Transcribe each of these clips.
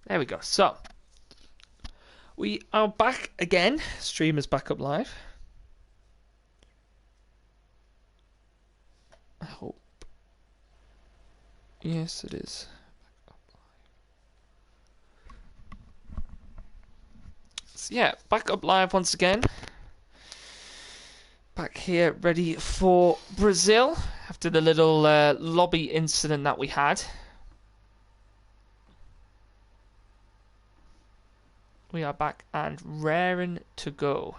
There we go. So, we are back again. Stream is back up live. I hope. Yes, it is. So, yeah, back up live once again. Back here, ready for Brazil after the little lobby incident that we had. We are back and raring to go.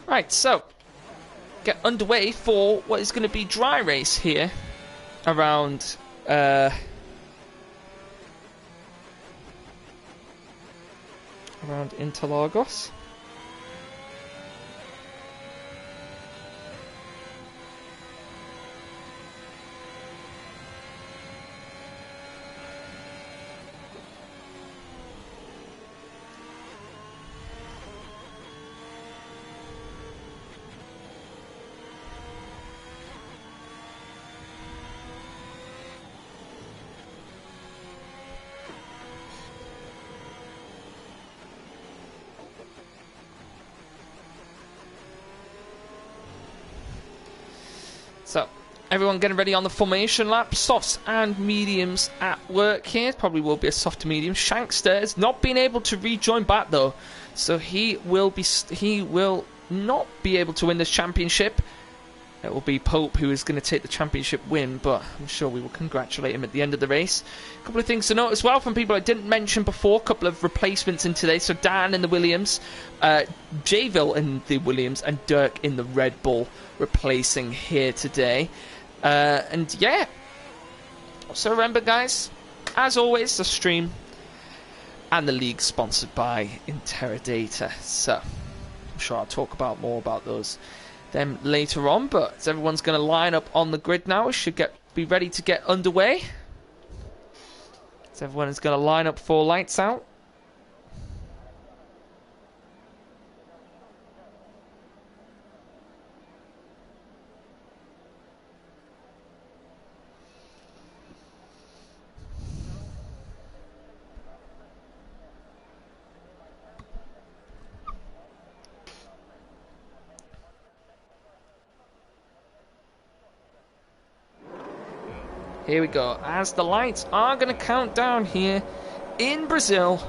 Right, so get underway for what is going to be dry race here around Interlagos. So, everyone getting ready on the formation lap. Softs and mediums at work here. Probably will be a soft to medium. Shankster has not been able to rejoin back though, so he will not be able to win this championship. It will be Pope who is going to take the championship win, but I'm sure we will congratulate him at the end of the race. A couple of things to note as well from people I didn't mention before. A couple of replacements in today. So Dan in the Williams, Jayville in the Williams, and Dirk in the Red Bull replacing here today. And yeah, so remember guys, as always, the stream and the league sponsored by Interrodata. So I'm sure I'll talk about more about them later on, but as everyone's going to line up on the grid now, we should be ready to get underway. So everyone is going to line up for lights out. Here we go, as the lights are going to count down here in Brazil.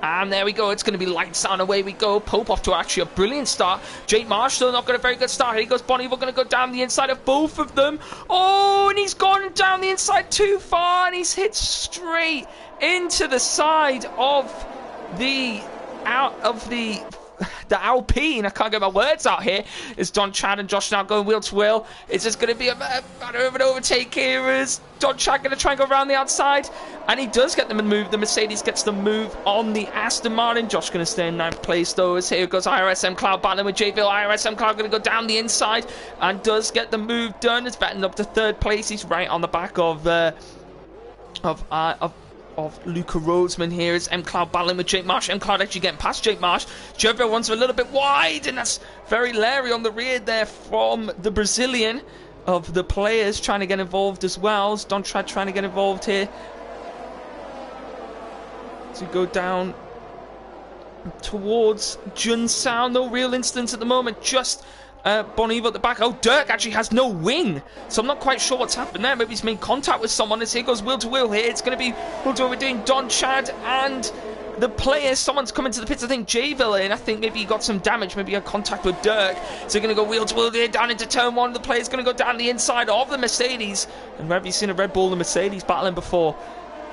And there we go, it's going to be lights on, away we go. Pope off to actually a brilliant start. Jake Marsh still not got a very good start. Here he goes, Bonnie, we're going to go down the inside of both of them. Oh, and he's gone down the inside too far, and he's hit straight into the side of the Alpine. I can't get my words out here. It's Don Chad and Josh now going wheel to wheel. It's just going to be a matter of an overtake here. Is Don Chad going to try and go around the outside? And he does get them to move. The Mercedes gets the move on the Aston Martin. Josh going to stay in ninth place though. As here goes IRSM Cloud battling with Jayville. IRSM Cloud going to go down the inside and does get the move done. It's batting up to third place. He's right on the back of Luca Rhodesman here. Is M Cloud battling with Jake Marsh. M Cloud actually getting past Jake Marsh. Jovio wants a little bit wide, and that's very Larry on the rear there from the Brazilian of the players trying to get involved as well. Don Trad trying to get involved here to go down towards Junsao. No real instance at the moment, just Bonivo at the back. Oh, Dirk actually has no wing, so I'm not quite sure what's happened there. Maybe he's made contact with someone as here goes wheel to wheel here. It's going to be wheel to wheel between Don Chad and the players. Someone's coming to the pits. I think Jayville in. I think maybe he got some damage. Maybe he had contact with Dirk. So they're going to go wheel to wheel here down into turn one. The player's going to go down the inside of the Mercedes. And where have you seen a Red Bull and Mercedes battling before?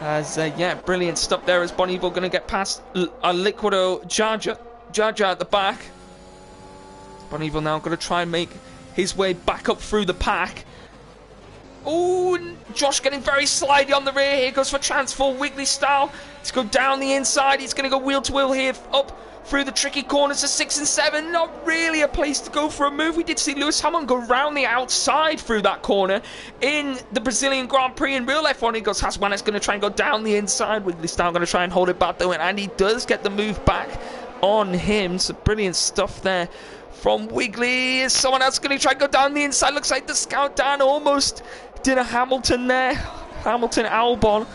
As, yeah, brilliant stuff there as Bonneville going to get past Liquido Jaja at the back. Bonneville now going to try and make his way back up through the pack. Oh, Josh getting very slidey on the rear here. Goes for transfer, Wiggly style. He's going down the inside. He's going to go wheel to wheel here. Up through the tricky corners of 6 and 7. Not really a place to go for a move. We did see Lewis Hamilton go round the outside through that corner in the Brazilian Grand Prix in real F1. He goes, Haswanet's going to try and go down the inside. Wiggly style going to try and hold it back though. And he does get the move back on him. So brilliant stuff there from Wiggly. Is someone else going to try and go down the inside? Looks like the Scout Dan almost did a Hamilton there. Hamilton Albon.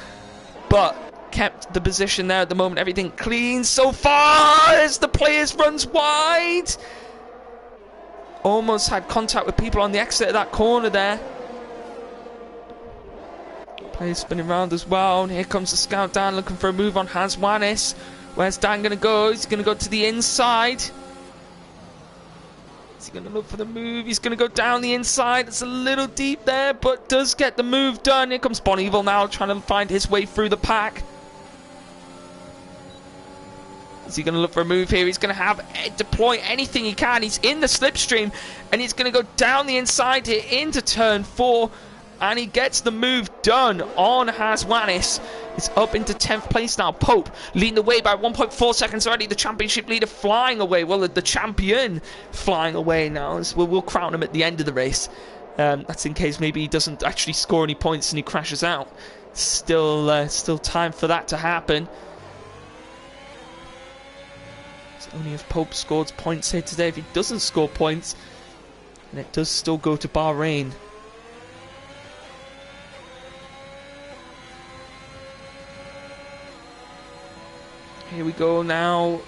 But kept the position there at the moment. Everything clean so far as the players runs wide. Almost had contact with people on the exit of that corner there. Players spinning around as well. And here comes the Scout Dan looking for a move on Haswanis. Where's Dan going to go? He's going to go to the inside. Is he going to look for the move? He's going to go down the inside. It's a little deep there, but does get the move done. Here comes Bonneville now trying to find his way through the pack. Is he going to look for a move here? He's going to deploy anything he can. He's in the slipstream, and he's going to go down the inside here into turn 4, and he gets the move done on Haswanis. It's up into 10th place now. Pope leading the way by 1.4 seconds already. The championship leader flying away. Well, the champion flying away now. So we'll crown him at the end of the race. That's in case maybe he doesn't actually score any points and he crashes out. Still time for that to happen. It's only if Pope scores points here today. If he doesn't score points, and it does still go to Bahrain. Here we go now.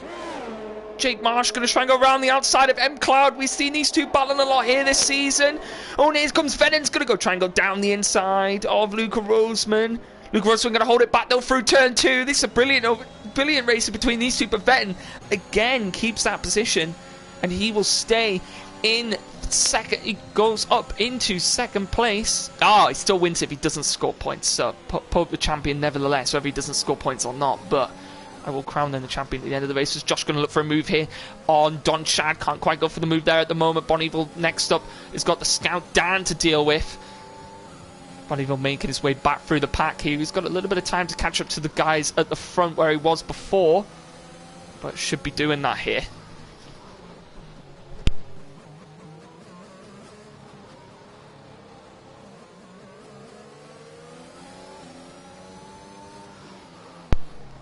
Jake Marsh going to try and go around the outside of M Cloud. We've seen these two battling a lot here this season. Oh, and here comes Vennon's going to go try and go down the inside of Luca Roseman. Luca Roseman going to hold it back though through turn 2. This is a brilliant race between these two. But Vetton again keeps that position, and he will stay in second. He goes up into second place. He still wins if he doesn't score points. So Pope the champion nevertheless, whether he doesn't score points or not. But I will crown them the champion at the end of the race. Is Josh going to look for a move here on Don Chad? Can't quite go for the move there at the moment. Bonneville next up has got the Scout Dan to deal with. Bonneville making his way back through the pack here. He's got a little bit of time to catch up to the guys at the front where he was before, but should be doing that here.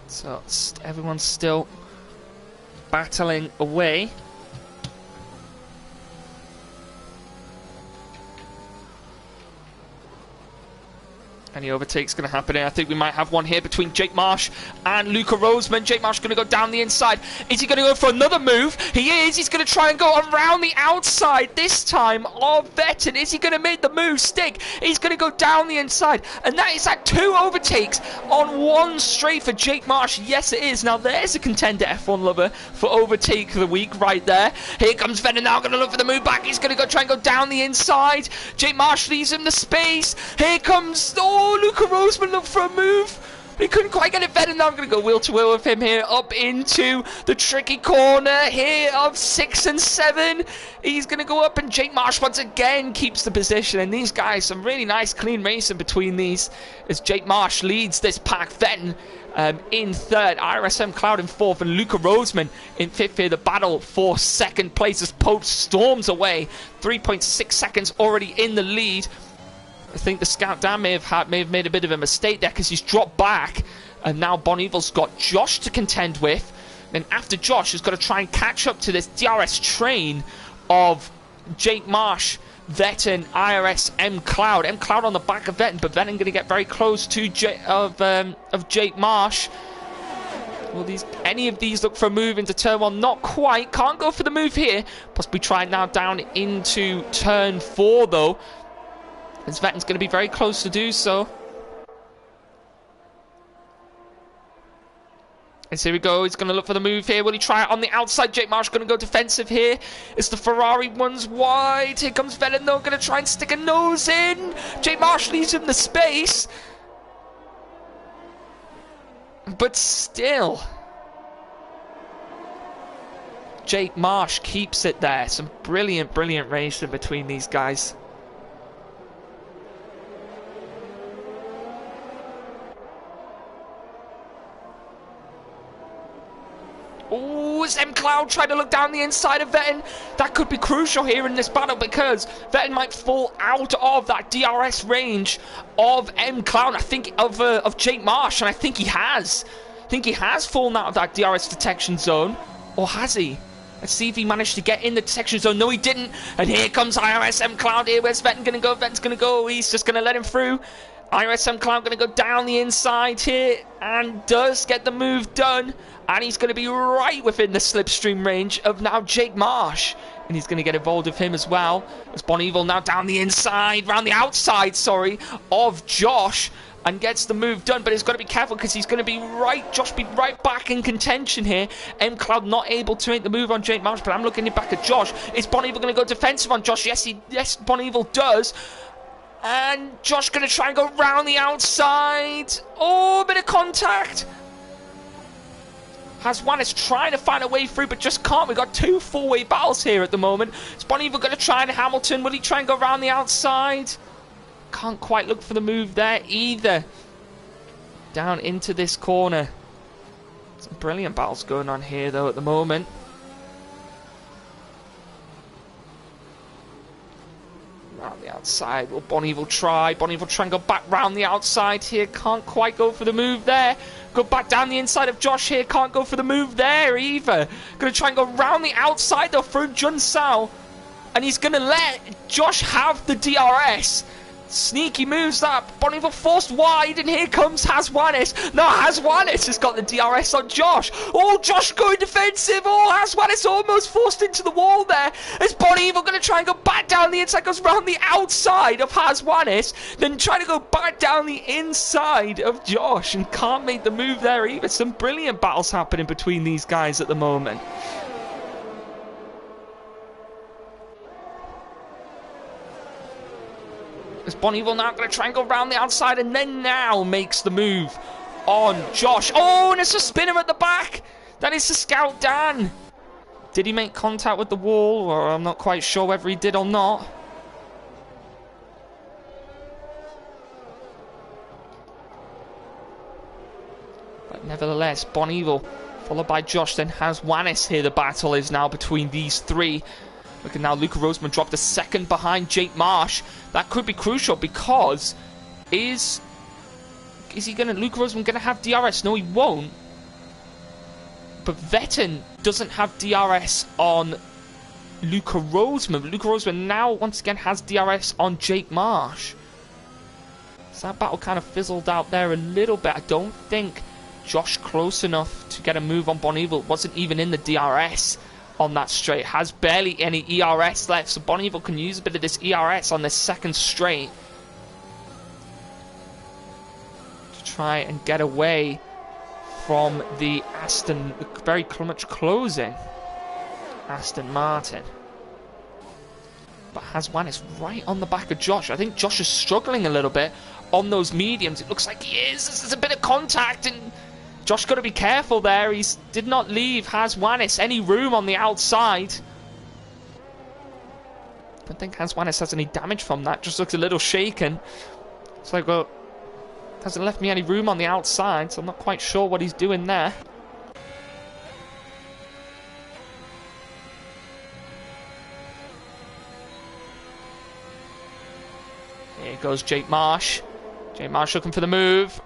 So everyone's still battling away. Any overtake's going to happen here. I think we might have one here between Jake Marsh and Luca Roseman. Jake Marsh going to go down the inside. Is he going to go for another move? He is. He's going to try and go around the outside this time of Vetton. Is he going to make the move stick? He's going to go down the inside. And that is like 2 overtakes on one straight for Jake Marsh. Yes, it is. Now, there's a contender F1 lover for overtake of the week right there. Here comes Vetton now. Going to look for the move back. He's going to go try and go down the inside. Jake Marsh leaves him the space. Here comes... Luca Roseman looked for a move. He couldn't quite get it better. Now I'm going to go wheel to wheel with him here up into the tricky corner here of 6 and 7. He's going to go up, and Jake Marsh once again keeps the position. And these guys, some really nice clean racing between these as Jake Marsh leads this pack. Vetton in 3rd, RSM Cloud in 4th, and Luca Roseman in 5th here. The battle for 2nd place as Pope storms away. 3.6 seconds already in the lead. I think the Scout Dan may have made a bit of a mistake there because he's dropped back, and now Bonneville's got Josh to contend with. Then after Josh, he's got to try and catch up to this DRS train of Jake Marsh, Vetton, IRS, M Cloud. M Cloud on the back of Vetton, but Vetton going to get very close to Jake Marsh. Will any of these look for a move into turn 1? Not quite. Can't go for the move here. Possibly try now down into turn 4 though. As Vetton's going to be very close to do so. And here we go. He's going to look for the move here. Will he try it on the outside? Jake Marsh going to go defensive here. It's the Ferrari one's wide. Here comes Vetton though. Going to try and stick a nose in. Jake Marsh leaves him the space. But still, Jake Marsh keeps it there. Some brilliant, brilliant racing between these guys. Oh, is M-Cloud trying to look down the inside of Vettin? That could be crucial here in this battle because Vettin might fall out of that DRS range of M-Cloud. I think of Jake Marsh, and I think he has. I think he has fallen out of that DRS detection zone. Or has he? Let's see if he managed to get in the detection zone. No, he didn't. And here comes IRS M-Cloud here. Where's Vettin going to go? Vettin's going to go. He's just going to let him through. IRS M-Cloud going to go down the inside here and does get the move done. And he's going to be right within the slipstream range of now Jake Marsh. And he's going to get involved with him as well. As Bon Evil now down the inside, round the outside, sorry, of Josh. And gets the move done, but he's got to be careful because he's going to be Josh be right back in contention here. M-Cloud not able to make the move on Jake Marsh, but I'm looking back at Josh. Is Bon Evil going to go defensive on Josh? Yes, Bon Evil does. And Josh going to try and go round the outside. Oh, a bit of contact. Haswan is trying to find a way through, but just can't. We've got two four-way battles here at the moment. Is Bon Evil going to try and Hamilton? Will he try and go round the outside? Can't quite look for the move there either. Down into this corner. Some brilliant battles going on here though at the moment. Round the outside. Will Bon Evil try? Bon Evil try and go back round the outside here. Can't quite go for the move there. Go back down the inside of Josh here. Can't go for the move there either. Going to try and go round the outside though through Jun Sao. And he's going to let Josh have the DRS. Sneaky moves that. Bon Evil forced wide, and here comes Haswanis. No, Haswanis has got the DRS on Josh. Oh, Josh going defensive. Oh, Haswanis almost forced into the wall there. Is Bon Evil going to try and go back down the inside? Goes round the outside of Haswanis, then trying to go back down the inside of Josh, and can't make the move there either. Some brilliant battles happening between these guys at the moment. Is Bon Evil now going to try and go round the outside and then now makes the move on Josh. Oh, and it's a spinner at the back. That is to Scout Dan. Did he make contact with the wall? Or I'm not quite sure whether he did or not. But nevertheless, Bon Evil followed by Josh, then Haswanis here. The battle is now between these three. Look at now, Luca Roseman dropped a second behind Jake Marsh. That could be crucial because is he gonna Luca Roseman gonna have DRS? No, he won't. But Vettin doesn't have DRS on Luca Roseman. Luca Roseman now once again has DRS on Jake Marsh. So that battle kind of fizzled out there a little bit. I don't think Josh close enough to get a move on Bon Evil. Wasn't even in the DRS on that straight. Has barely any ERS left, so Bon Evil can use a bit of this ERS on this second straight to try and get away from the Aston, very much closing Aston Martin. But Haswan is right on the back of Josh. I think Josh is struggling a little bit on those mediums. It looks like he is. There's a bit of contact, and Josh got to be careful there. He did not leave Haswanis any room on the outside. I don't think Haswanis has any damage from that. Just looks a little shaken. It's like, well, hasn't left me any room on the outside, so I'm not quite sure what he's doing there. Here goes Jake Marsh. Jake Marsh looking for the move.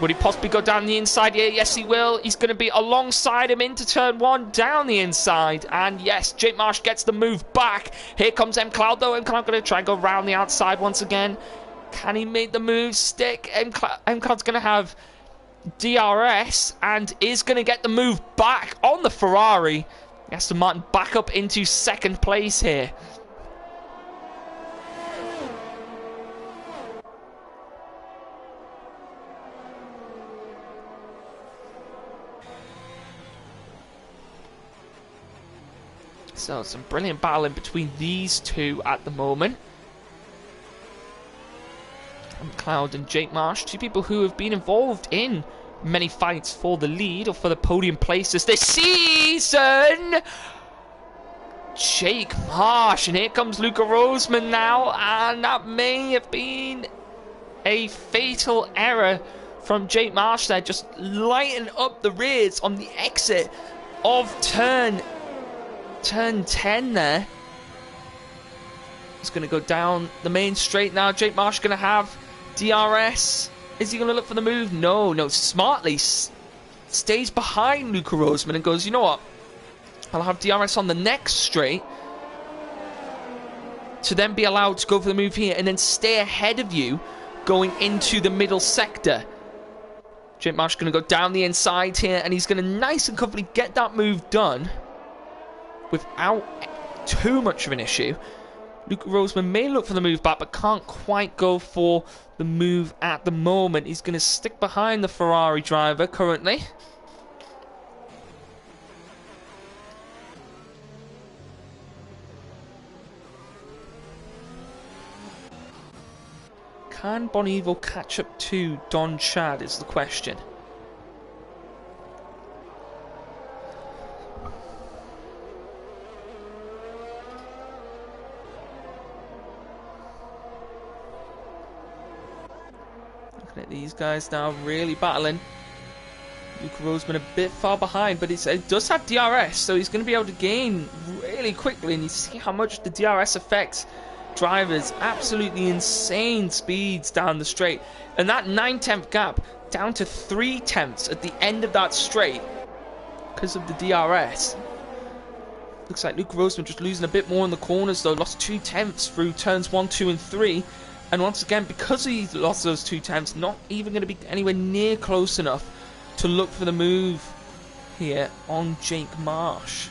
Would he possibly go down the inside here? Yes, he will. He's going to be alongside him into turn one, down the inside. And yes, Jake Marsh gets the move back. Here comes M-Cloud, though. M-Cloud going to try and go round the outside once again. Can he make the move stick? M-Cloud's going to have DRS and is going to get the move back on the Ferrari. Aston Martin back up into second place here. So, some brilliant battle in between these two at the moment. M-Cloud and Jake Marsh, two people who have been involved in many fights for the lead or for the podium places this season. Jake Marsh, and here comes Luca Roseman now, and that may have been a fatal error from Jake Marsh there, just lighting up the rears on the exit of turn 10 there. He's going to go down the main straight now. Jake Marsh going to have DRS. Is he going to look for the move? No, smartly stays behind Luca Roseman and goes, you know what? I'll have DRS on the next straight to then be allowed to go for the move here and then stay ahead of you going into the middle sector. Jake Marsh going to go down the inside here, and he's going to nice and comfortably get that move done without too much of an issue. Luca Roseman may look for the move back, but can't quite go for the move at the moment. He's going to stick behind the Ferrari driver currently. Can Bonivo catch up to Don Chad is the question. Looking at these guys now really battling. Luca Roseman a bit far behind, but it does have DRS, so he's going to be able to gain really quickly, and you see how much the DRS affects drivers. Absolutely insane speeds down the straight, and that 9/10 gap down to 3/10 at the end of that straight because of the DRS. Looks like Luca Roseman just losing a bit more in the corners though. Lost 2/10 through turns 1, 2 and 3, and once again, because he lost those 2/10, not even going to be anywhere near close enough to look for the move here on Jake Marsh.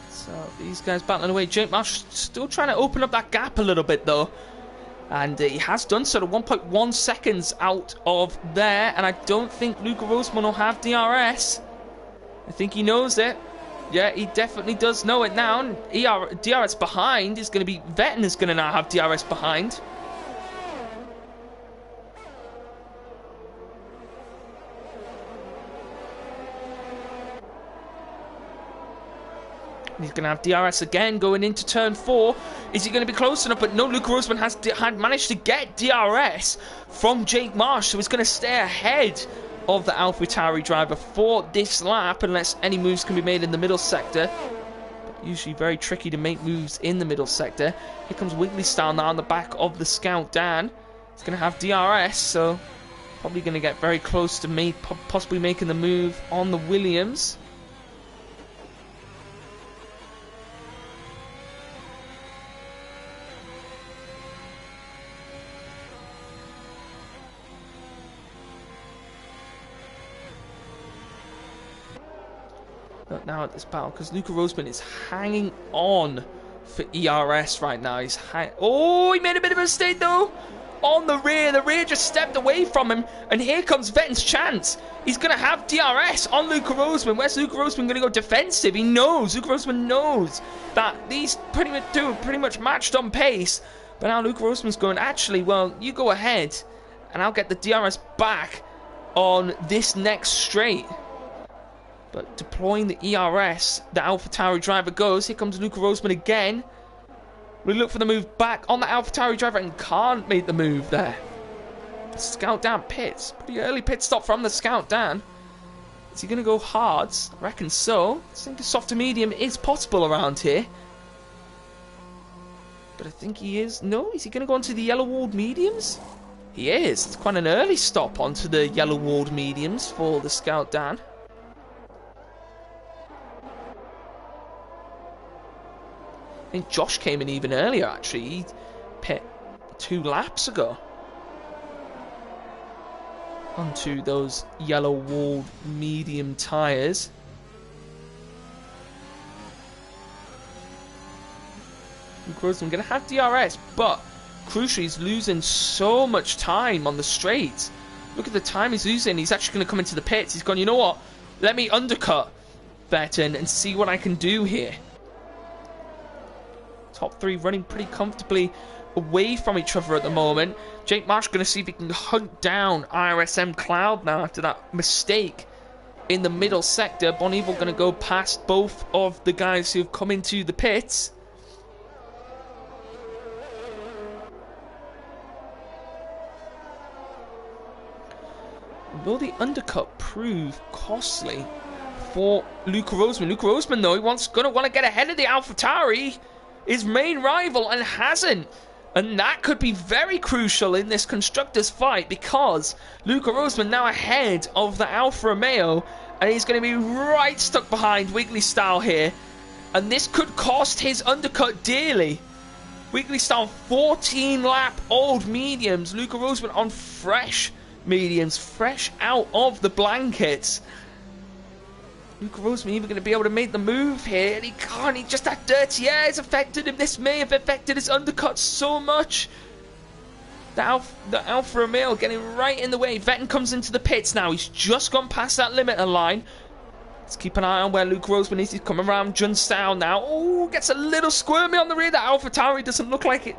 So these guys battling away. Jake Marsh still trying to open up that gap a little bit though. And he has done so, to 1.1 seconds out of there. And I don't think Luca Roseman will have DRS. I think he knows it. Yeah, he definitely does know it now. And DRS behind is going to be... Vetton is going to now have DRS behind. He's going to have DRS again going into turn 4. Is he going to be close enough? But no, Luca Roseman had managed to get DRS from Jake Marsh, so he's going to stay ahead of the AlphaTauri driver for this lap, unless any moves can be made in the middle sector. But usually very tricky to make moves in the middle sector. Here comes Wiggly Style now on the back of the Scout Dan. He's going to have DRS, so probably going to get very close to possibly making the move on the Williams. But now at this battle, because Luca Roseman is hanging on for ERS right now. Oh, he made a bit of a mistake though on the rear. The rear just stepped away from him, and here comes Vetton's chance. He's going to have DRS on Luca Roseman. Where's Luca Roseman going to go defensive? He knows. Luca Roseman knows that these pretty much matched on pace. But now Luca Roseman's going, actually, well, you go ahead, and I'll get the DRS back on this next straight. But deploying the ERS, the AlphaTauri driver goes. Here comes Luca Roseman again. We look for the move back on the AlphaTauri driver and can't make the move there. Scout Dan pits. Pretty early pit stop from the Scout Dan. Is he going to go hards? I reckon so. I think a soft to medium is possible around here. But I think he is. No, is he going to go onto the yellow walled mediums? He is. It's quite an early stop onto the yellow walled mediums for the Scout Dan. I think Josh came in even earlier, actually. He pit 2 laps ago onto those yellow walled medium tyres. Luke Roseman going to have DRS, but crucially, he's losing so much time on the straight. Look at the time he's losing. He's actually going to come into the pits. He's gone, you know what? Let me undercut Vettel and see what I can do here. Top three running pretty comfortably away from each other at the moment. Jake Marsh going to see if he can hunt down IRSM Cloud now after that mistake in the middle sector. Bon Evil going to go past both of the guys who have come into the pits. Will the undercut prove costly for Luca Roseman? Luca Roseman, though, gonna want to get ahead of the AlphaTauri, his main rival, and hasn't. And that could be very crucial in this constructors fight, because Luca Roseman now ahead of the Alfa Romeo, and he's going to be right stuck behind Wiggly Style here. And this could cost his undercut dearly. Wiggly Style 14 lap old mediums. Luca Roseman on fresh mediums, fresh out of the blankets. Luca Roseman even going to be able to make the move here, and he can't. Just that dirty air has affected him. This may have affected his undercut so much. The Alfa Romeo getting right in the way. Vettel comes into the pits now. He's just gone past that limiter line. Let's keep an eye on where Luca Roseman is. He's coming around Jun Style now. Oh, gets a little squirmy on the rear. That AlphaTauri doesn't look like it.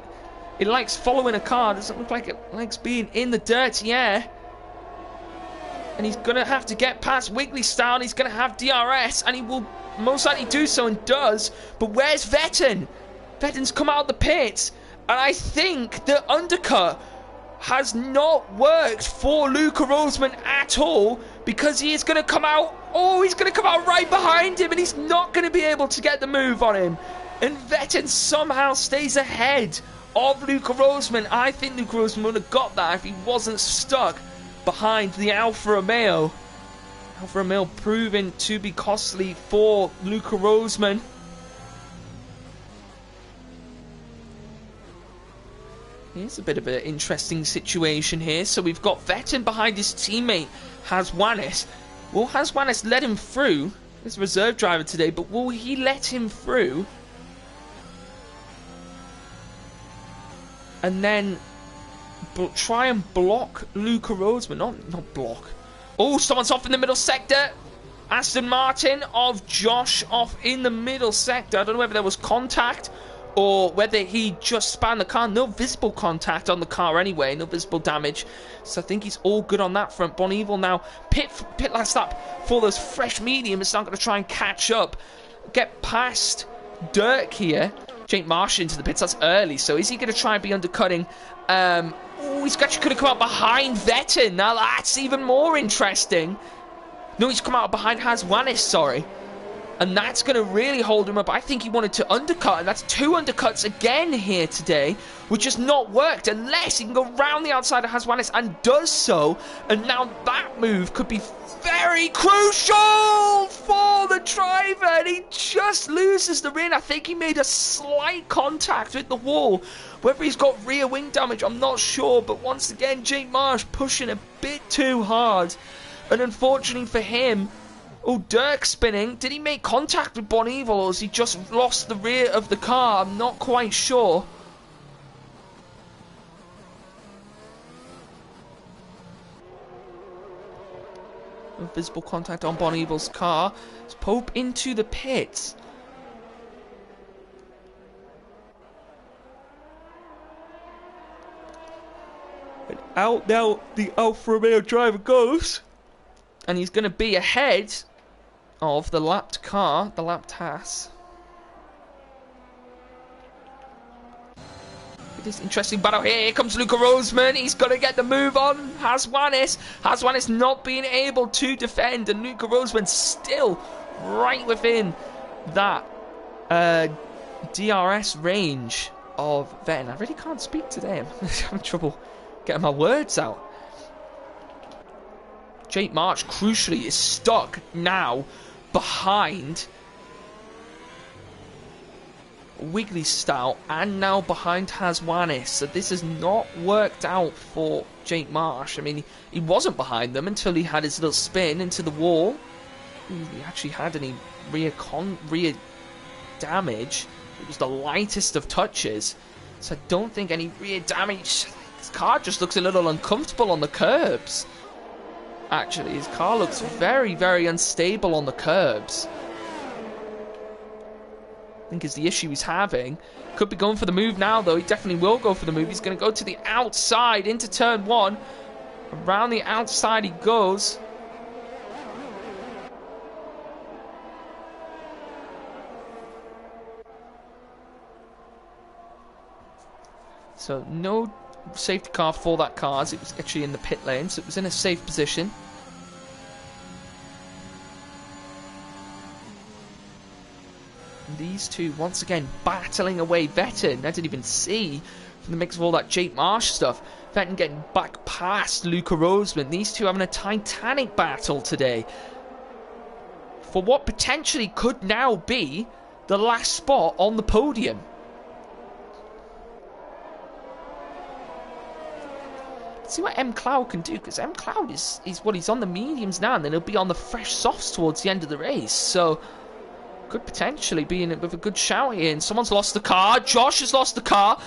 It likes following a car. Doesn't look like it likes being in the dirty air. And he's going to have to get past Wiggly Style, and he's going to have DRS, and he will most likely do so, and does. But where's Vettel? Vettel's come out of the pits, and I think the undercut has not worked for Luca Roseman at all, because he is going to come out, he's going to come out right behind him, and he's not going to be able to get the move on him. And Vettel somehow stays ahead of Luca Roseman. I think Luca Roseman would have got that if he wasn't stuck behind the Alfa Romeo. Alfa Romeo proving to be costly for Luca Roseman. Here's a bit of an interesting situation here. So we've got Vettel behind his teammate Haswanis. Will Haswanis let him through? He's a reserve driver today, but will he let him through? And then try and block Luca Roseman. Not block. Oh, someone's off in the middle sector. Aston Martin of Josh off in the middle sector. I don't know whether there was contact or whether he just spanned the car. No visible contact on the car anyway. No visible damage. So I think he's all good on that front. Bon Evil now pit last lap for those fresh mediums. Now going to try and catch up. Get past Dirk here. Jake Marsh into the pits. That's early. So is he going to try and be undercutting? He's actually could have come out behind Vettel. Now that's even more interesting. No, he's come out behind Haswanis, sorry. And that's going to really hold him up. I think he wanted to undercut, and that's two undercuts again here today, which has not worked unless he can go round the outside of Haswanis, and does so. And now that move could be very crucial for the driver, and he just loses the rear. I think he made a slight contact with the wall. Whether he's got rear wing damage, I'm not sure. But once again, Jake Marsh pushing a bit too hard. And unfortunately for him, Dirk spinning. Did he make contact with Bon Evil, or has he just lost the rear of the car? I'm not quite sure. Visible contact on Bon Evil's car. Let's Pope into the pits. And out now the Alfa Romeo driver goes. And he's going to be ahead of the lapped car, the lapped Haas. This interesting battle here. Here comes Luca Roseman. He's got to get the move on Haswanis. Haswanis not being able to defend, and Luca Roseman still right within that DRS range of Vettel. I really can't speak today. I'm having trouble getting my words out. Jake Marsh, crucially, is stuck now behind Wiggly Style and now behind Haswanis. So this has not worked out for Jake Marsh. I mean, he wasn't behind them until he had his little spin into the wall. He actually had any rear damage. It was the lightest of touches. So I don't think any rear damage. His car just looks a little uncomfortable on the curbs. Actually, his car looks very, very unstable on the curbs. I think is the issue he's having. Could be going for the move now, though. He definitely will go for the move. He's going to go to the outside into turn 1. Around the outside he goes. So no safety car for that car, as it was actually in the pit lane, so it was in a safe position. And these two once again battling away. Vettin, I didn't even see from the mix of all that Jake Marsh stuff. Vettin getting back past Luca Roseman. These two having a titanic battle today for what potentially could now be the last spot on the podium. See what M Cloud can do, because M Cloud is what he's on the mediums now, and then he'll be on the fresh softs towards the end of the race. So could potentially be in it with a good shout here. And someone's lost the car. Josh has lost the car.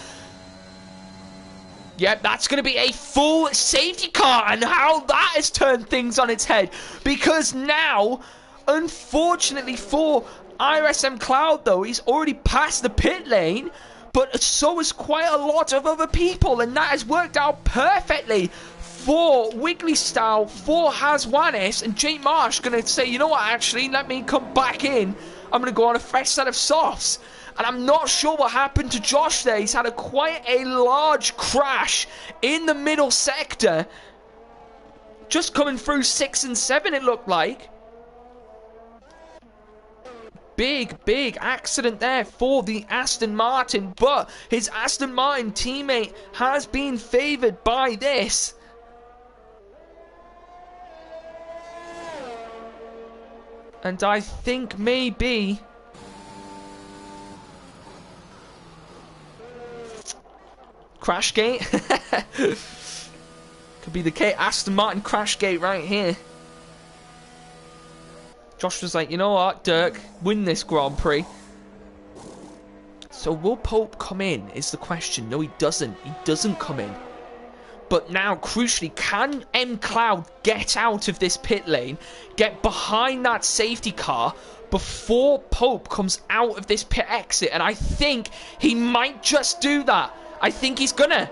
Yep, that's going to be a full safety car, and how that has turned things on its head. Because now, unfortunately for IRSM Cloud, though, he's already passed the pit lane. But so is quite a lot of other people, and that has worked out perfectly for Wiggly Style, for Hazwanis, and Jake Marsh going to say, you know what, actually, let me come back in. I'm going to go on a fresh set of softs. And I'm not sure what happened to Josh there. He's had quite a large crash in the middle sector. Just coming through 6 and 7, it looked like. Big accident there for the Aston Martin, but his Aston Martin teammate has been favoured by this. And I think maybe Crashgate could be the Aston Martin Crashgate right here. Josh was like, you know what, Dirk, win this Grand Prix. So will Pope come in, is the question. No, he doesn't. He doesn't come in. But now, crucially, can M Cloud get out of this pit lane, get behind that safety car before Pope comes out of this pit exit? And I think he might just do that. I think he's gonna.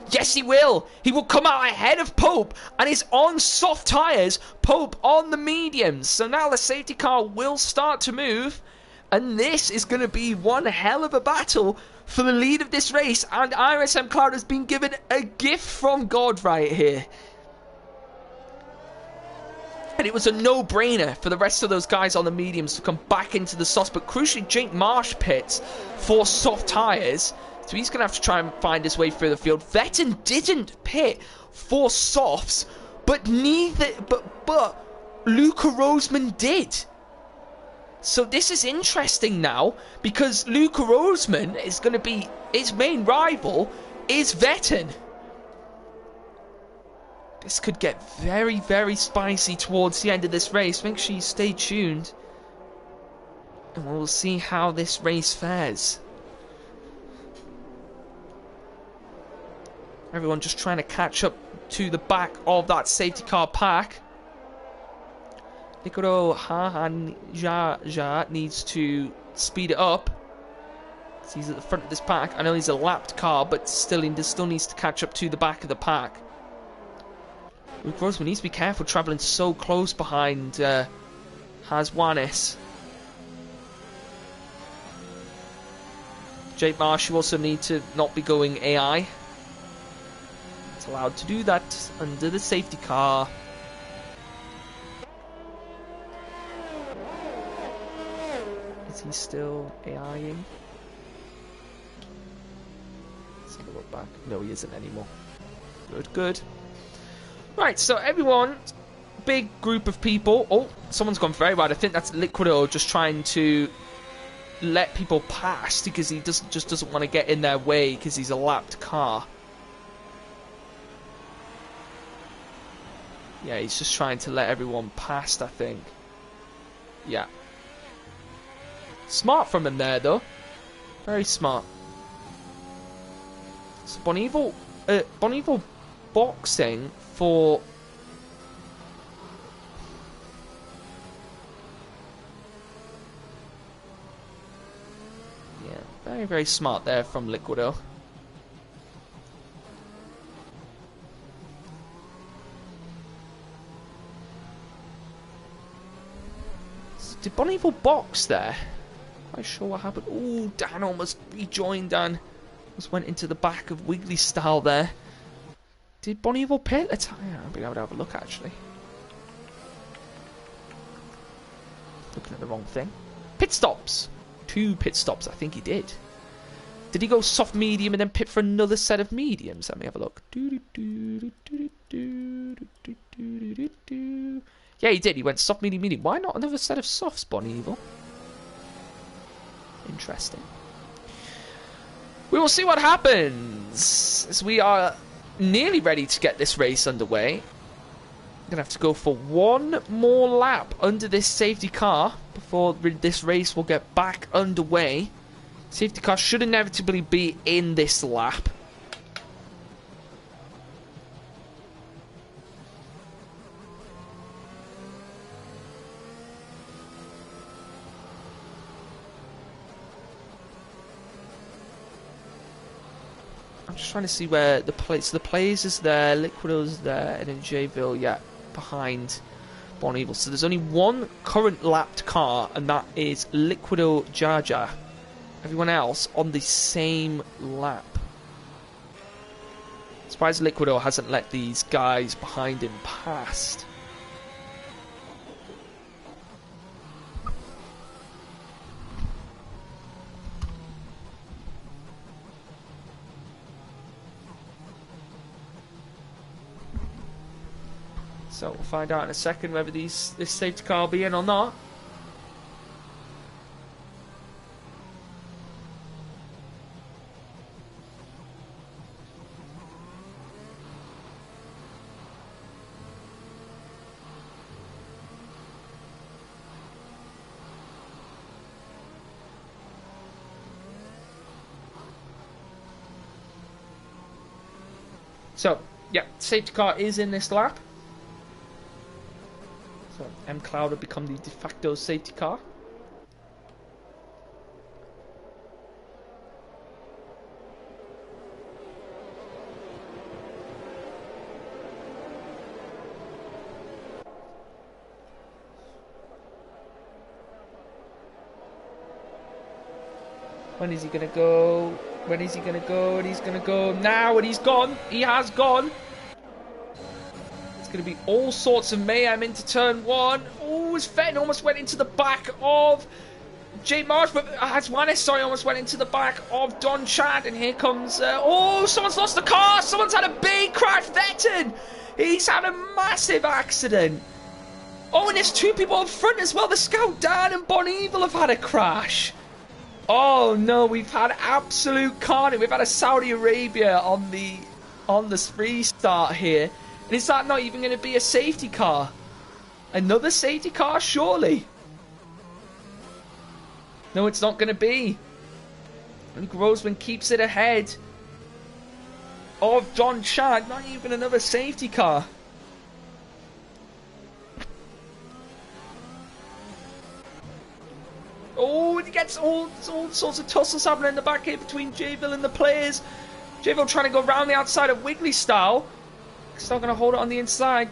Yes, he will. He will come out ahead of Pope and is on soft tyres. Pope on the mediums. So now the safety car will start to move. And this is going to be one hell of a battle for the lead of this race. And IRSM Cloud has been given a gift from God right here. And it was a no-brainer for the rest of those guys on the mediums to come back into the softs. But crucially, Jake Marsh pits for soft tyres. So he's going to have to try and find his way through the field. Vettin didn't pit for softs, but Luca Roseman did. So this is interesting now, because Luca Roseman is going to be his main rival is Vettin. This could get very, very spicy towards the end of this race. Make sure you stay tuned, and we'll see how this race fares. Everyone just trying to catch up to the back of that safety car pack. Nikoro Hahan needs to speed it up. So he's at the front of this pack. I know he's a lapped car, but still he still needs to catch up to the back of the pack. Luke Roseman needs to be careful travelling so close behind Hazwanis. Jake Marsh, you also need to not be going AI. Allowed to do that under the safety car. Is he still AIing? Let's have a look back. No, he isn't anymore. Good. Right, so everyone, big group of people. Oh, someone's gone very wide. I think that's Liquido just trying to let people pass because he just doesn't want to get in their way because he's a lapped car. Yeah, he's just trying to let everyone past, I think. Yeah. Smart from him there, though. Very smart. So Bonneville boxing for... Yeah, very, very smart there from Liquido. So did Bonneville box there? Not sure what happened. Oh, Dan almost rejoined. Dan almost went into the back of Wiggly style there. Did Bonneville pit? Let's be able to have a look actually. Looking at the wrong thing. Pit stops. 2 pit stops. I think he did. Did he go soft medium and then pit for another set of mediums? Let me have a look. Yeah, he did. He went soft medium medium. Why not another set of softs, Bonneville? Interesting. We will see what happens as we are nearly ready to get this race underway. I'm going to have to go for one more lap under this safety car before this race will get back underway. Safety car should inevitably be in this lap. I'm just trying to see where the players is there, Liquido's there, and then Jayville, yeah, behind Bonneville. So there's only one current lapped car, and that is Liquido Jaja. Everyone else on the same lap. Surprised Liquido hasn't let these guys behind him past. So we'll find out in a second whether this safety car will be in or not. So, yeah, safety car is in this lap. So M Cloud will become the de facto safety car. When is he going to go? When is he going to go? And he's going to go now, and he's gone. He has gone. It's going to be all sorts of mayhem into turn 1. Oh, his Fenton almost went into the back of Jay Marsh, but Haswanis, sorry, almost went into the back of Don Chad. And here comes... oh, someone's lost the car. Someone's had a big crash. Fenton! He's had a massive accident. Oh, and there's 2 people up front as well. The Scout Dan and Bonneville have had a crash. Oh no, we've had absolute carnage. We've had a Saudi Arabia on the restart here. And is that not even going to be a safety car? Another safety car, surely? No, it's not going to be. And Grossman keeps it ahead of John Chad. Not even another safety car. Oh, it gets all sorts of tussles happening in the back here between Jayville and the players. Jayville trying to go round the outside of Wiggly style. Still going to hold it on the inside.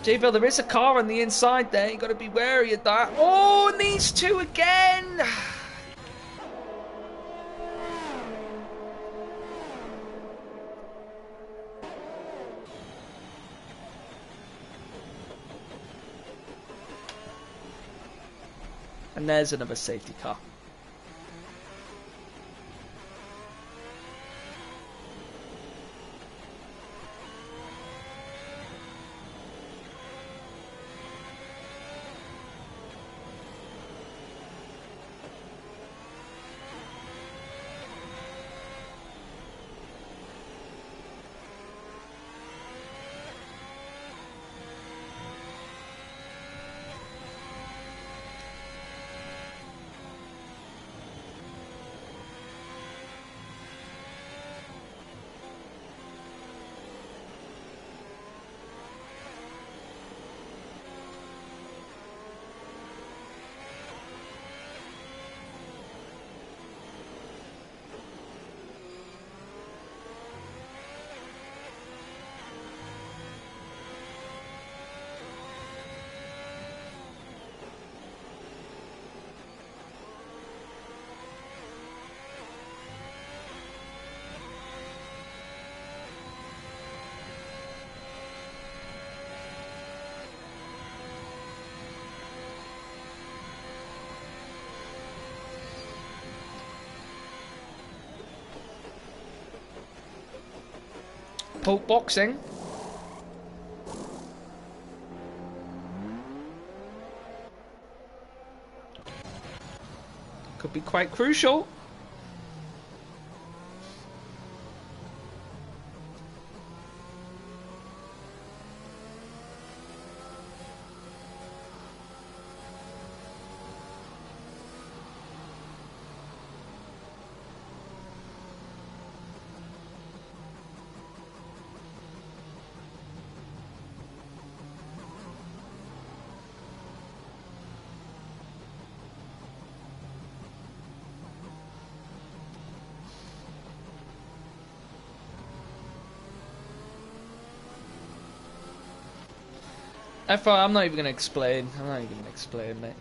Jayville, there is a car on the inside there. You've got to be wary of that. Oh, and these 2 again. And there's another safety car. Poke boxing. Could be quite crucial. I'm not even going to explain. I'm not even going to explain, mate.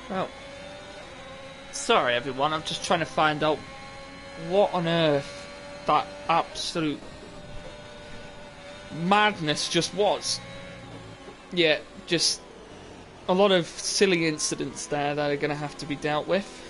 Well, sorry everyone, I'm just trying to find out what on earth that absolute madness just was. Yeah, just a lot of silly incidents there that are going to have to be dealt with.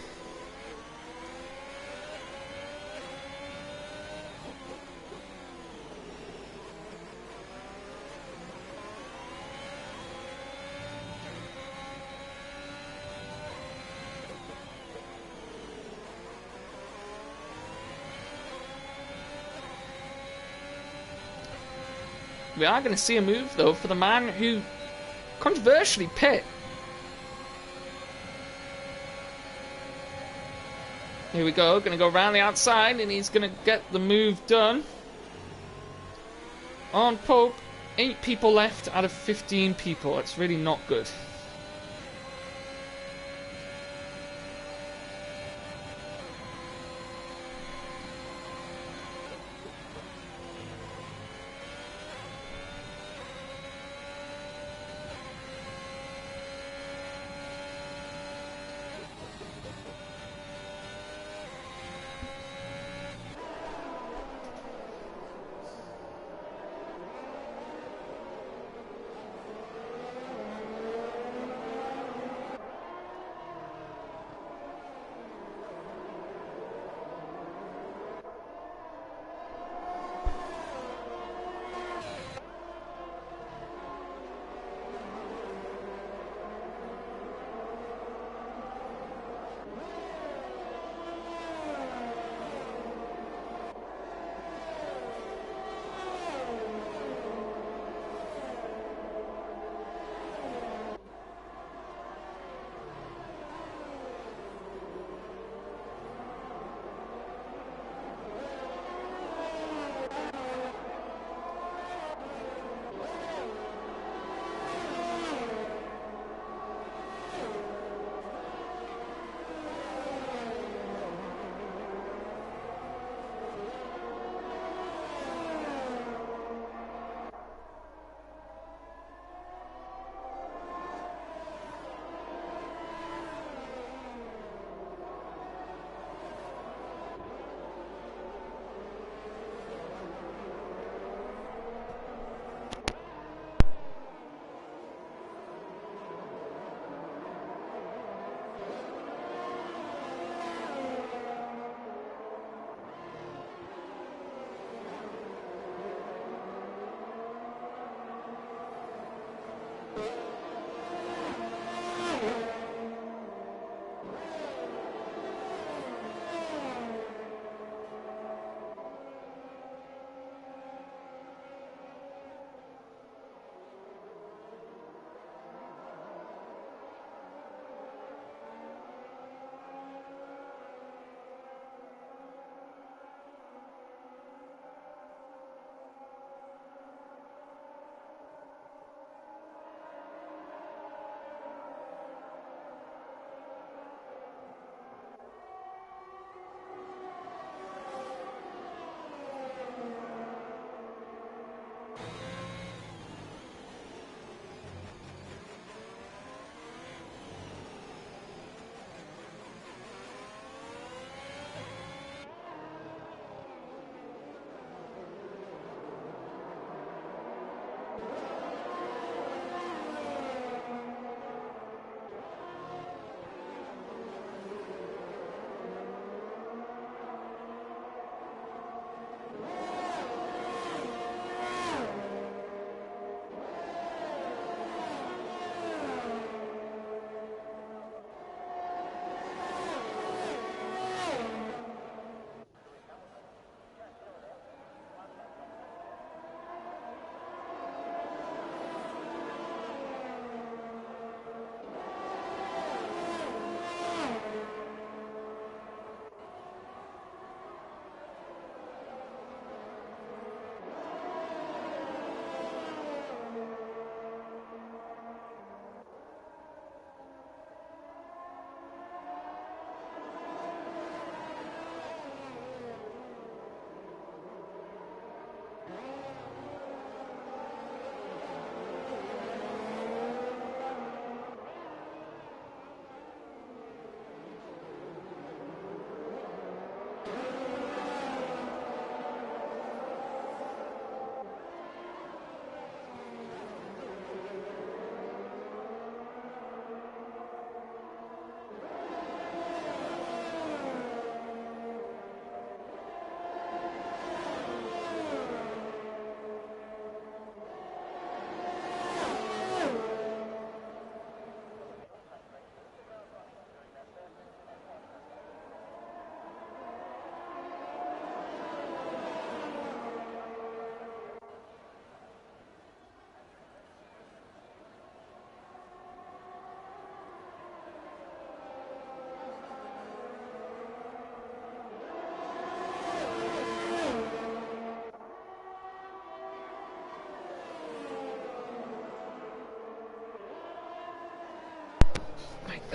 We are going to see a move, though, for the man who controversially pit. Here we go, going to go around the outside, and he's going to get the move done. On Pope, 8 people left out of 15 people. It's really not good.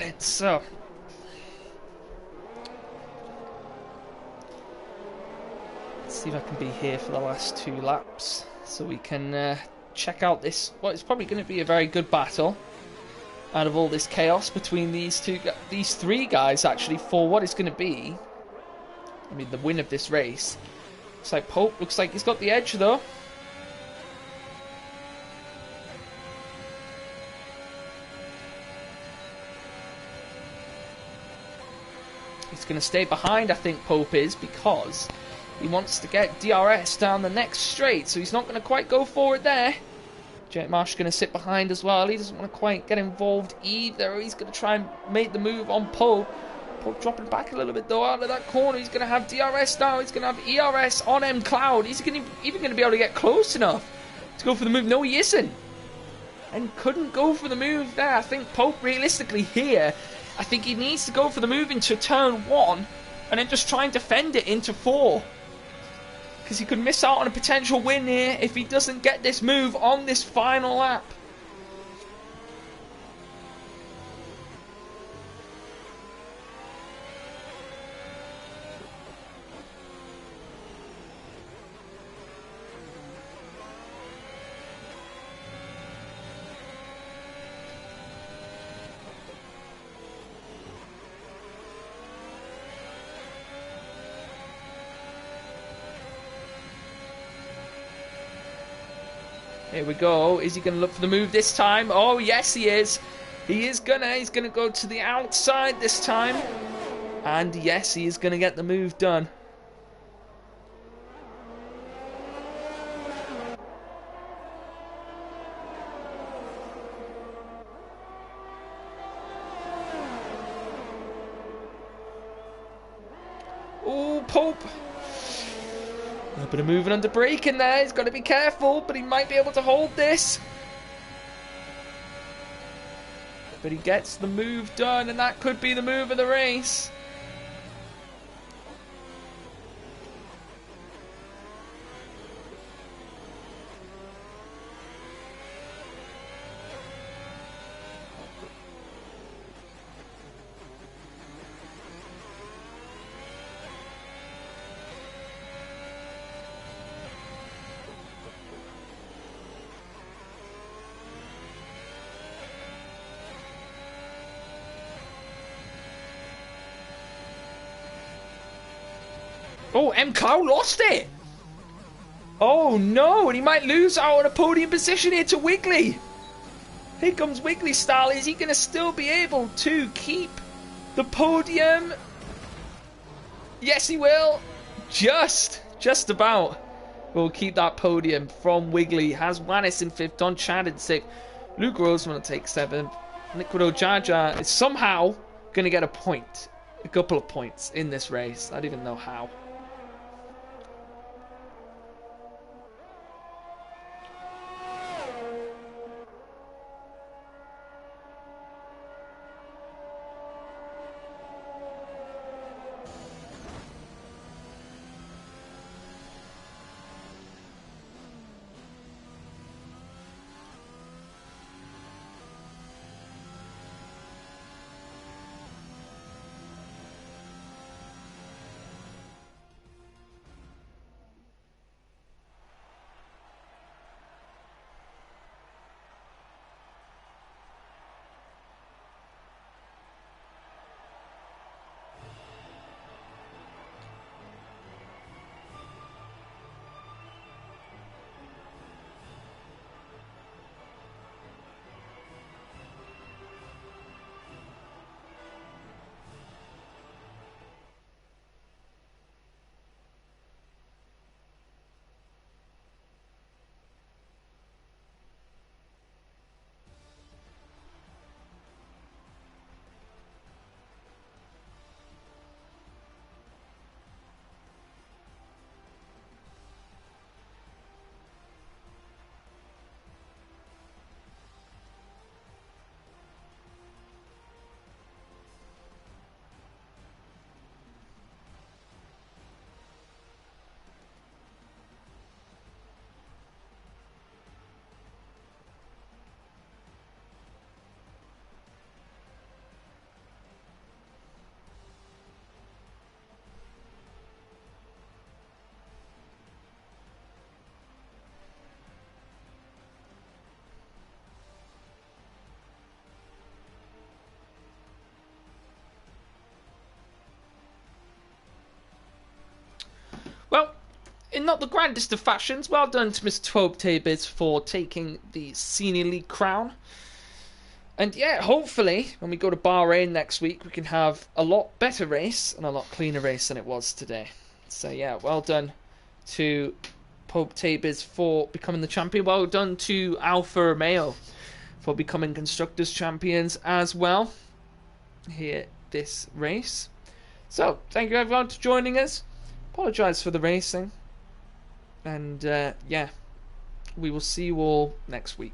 it. So let's see if I can be here for the last 2 laps, so we can check out this. Well, it's probably going to be a very good battle out of all this chaos between these 3 guys, actually, for what it's going to be. I mean, the win of this race. Looks like Pope. Looks like he's got the edge, though. He's going to stay behind, I think, Pope is, because he wants to get DRS down the next straight, so he's not going to quite go forward there. Jet Marsh going to sit behind as well. He doesn't want to quite get involved either. He's going to try and make the move on Pope. Pope dropping back a little bit, though, out of that corner. He's going to have DRS now. He's going to have ERS on M Cloud. He's even going to be able to get close enough to go for the move. No, he isn't. And couldn't go for the move there. I think Pope, realistically here, I think he needs to go for the move into turn 1 and then just try and defend it into 4. Because he could miss out on a potential win here if he doesn't get this move on this final lap. Here we go. Is he going to look for the move this time? Oh, yes, he is. He's gonna go to the outside this time. And yes, he is going to get the move done. Oh, Pope. A little bit of moving under braking there. He's got to be careful, but he might be able to hold this. But he gets the move done, and that could be the move of the race. Oh, M. Cloud lost it! Oh no, and he might lose out on a podium position here to Wiggly. Here comes Wiggly style. Is he going to still be able to keep the podium? Yes, he will. Just about. Will keep that podium from Wiggly. Has Wannis in 5th, Don Chad in 6th. Luke Roseman will take 7th. Liquido Jaja is somehow going to get a point. A couple of points in this race. I don't even know how. in not the grandest of fashions, well done to Mr. Tobe Tabers for taking the Senior League crown. And yeah, hopefully when we go to Bahrain next week, we can have a lot better race and a lot cleaner race than it was today. So yeah, well done to Pope Tabers for becoming the champion. Well done to Alfa Romeo for becoming Constructors Champions as well here this race. So thank you everyone for joining us. Apologise for the racing. And yeah, we will see you all next week.